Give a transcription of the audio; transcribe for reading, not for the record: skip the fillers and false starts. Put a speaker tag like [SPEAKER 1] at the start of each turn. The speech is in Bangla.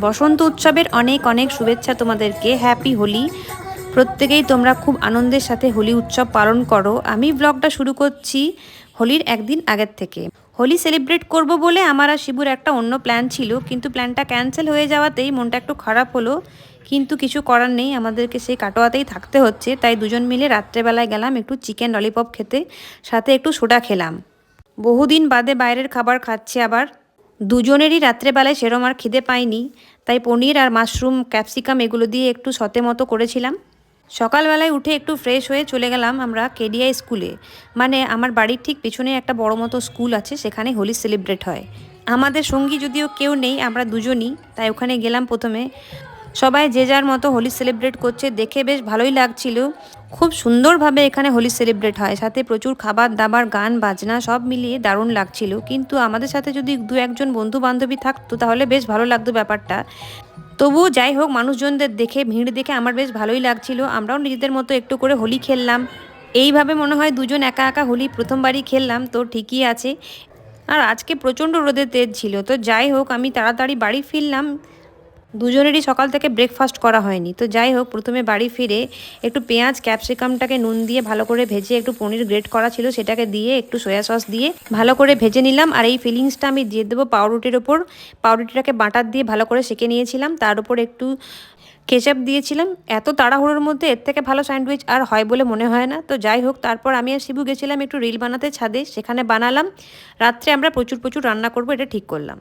[SPEAKER 1] বসন্ত উৎসবের অনেক অনেক শুভেচ্ছা তোমাদেরকে। হ্যাপি হোলি। প্রত্যেকেই তোমরা খুব আনন্দের সাথে হোলি উৎসব পালন করো। আমি ব্লগটা শুরু করছি হোলির একদিন আগের থেকে। হোলি সেলিব্রেট করব বলে আমার আর শিবুর একটা অন্য প্ল্যান ছিল, কিন্তু প্ল্যানটা ক্যান্সেল হয়ে যাওয়াতেই মনটা একটু খারাপ হলো। কিন্তু কিছু করার নেই, আমাদেরকে সেই কাটোয়াতেই থাকতে হচ্ছে। তাই দুজন মিলে রাত্রেবেলায় গেলাম একটু চিকেন ললিপপ খেতে, সাথে একটু সোডা খেলাম। বহুদিন বাদে বাইরের খাবার খাচ্ছি আবার। দুজনেরই রাত্রেবেলায় সেরম আর খিদে পাইনি, তাই পনির আর মাশরুম ক্যাপসিকাম এগুলো দিয়ে একটু সতে মতো করেছিলাম। সকালবেলায় উঠে একটু ফ্রেশ হয়ে চলে গেলাম আমরা কেডিআই স্কুলে। মানে আমার বাড়ির ঠিক পেছনে একটা বড় মতো স্কুল আছে, সেখানে হোলি সেলিব্রেট হয়। আমাদের সঙ্গী যদিও কেউ নেই, আমরা দুজনই, তাই ওখানে গেলাম প্রথমে। সবাই যে যার মতো হোলি সেলিব্রেট করছে, দেখে বেশ ভালোই লাগছিল। খুব সুন্দরভাবে এখানে হোলি সেলিব্রেট হয়, সাথে প্রচুর খাবার দাবার গান বাজনা সব মিলিয়ে দারুণ লাগছিল। কিন্তু আমাদের সাথে যদি দু একজন বন্ধু বান্ধবী থাকতো তাহলে বেশ ভালো লাগতো ব্যাপারটা। তবুও যাই হোক, মানুষজনদের দেখে ভিড় দেখে আমার বেশ ভালোই লাগছিল। আমরাও নিজেদের মতো একটু করে হোলি খেললাম। এইভাবে মনে হয় দুজন একা একা হোলি প্রথমবারই খেললাম, তো ঠিকই আছে। আর আজকে প্রচণ্ড রোদের তেজ ছিল, তো যাই হোক আমি তাড়াতাড়ি বাড়ি ফিরলাম। দুজনেরই সকাল থেকে ব্রেকফাস্ট করা হয়নি, তো যাই হোক প্রথমে বাড়ি ফিরে একটু পেঁয়াজ ক্যাপসিকামটাকে নুন দিয়ে ভালো করে ভেজে, একটু পনির গ্রেট করা ছিল সেটাকে দিয়ে, একটু সয়া সস দিয়ে ভালো করে ভেজে নিলাম। আর এই ফিলিংসটা আমি দিয়ে দেবো পাউরুটির ওপর। পাউরুটিটাকে বাটার দিয়ে ভালো করে সেঁকে নিয়েছিলাম, তার উপর একটু কেচাপ দিয়েছিলাম। এত তাড়াহুড়োর মধ্যে এর থেকে ভালো স্যান্ডউইচ আর হয় বলে মনে হয় না। তো যাই হোক, তারপর আমি আর শিবু গেছিলাম একটু রিল বানাতে ছাদে, সেখানে বানালাম। রাত্রে আমরা প্রচুর প্রচুর রান্না করবো এটা ঠিক করলাম।